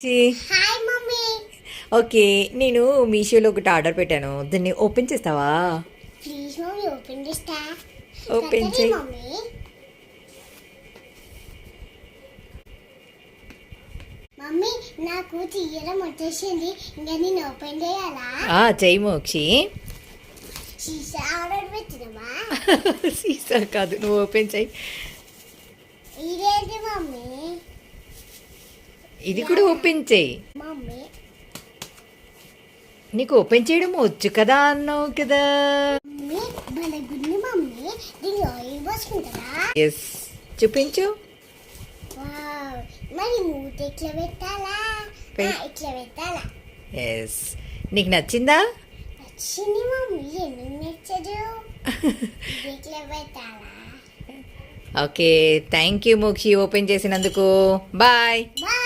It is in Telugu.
Hi mummy. ఓకే, నేను మీషోలో ఒకటి ఆర్డర్ పెట్టాను, దాన్ని ఓపెన్ చేస్తావా? ప్లీజ్ మమ్మీ ఓపెన్ చేస్తా. ఓపెన్ చేయి మమ్మీ. మమ్మీ నాకు తీయడం వచ్చేసింది, ఇంకా నేను ఓపెన్ చేయాలా? చెయ్యి మోక్షి. సీసా ఆర్డర్ పెట్టినమా? సీసా కాదు, నువ్వు ఓపెన్ చేయి. ఇదేంటి మమ్మీ? ఇది కూడా ఓపెన్ చేయి. మమ్మీ నీకు ఓపెన్ చేయడం వచ్చు కదా అన్నావు కదా. మమ్మీ భలే గుంది మమ్మీ. దీన్ని ఆయిల్ పోసుకుంటారా? ఎస్, చూపించు. వావ్, మరి మూత ఎట్లా పెట్టాలా? ఇట్లా పెట్టాలా? ఎస్, నీకు నచ్చిందా? నచ్చింది మమ్మీ. ఎందుకు నచ్చదు? ఇట్లా పెట్టాలా? Okay, thank you Mokshi open చేసినందుకు. బాయ్. బాయ్.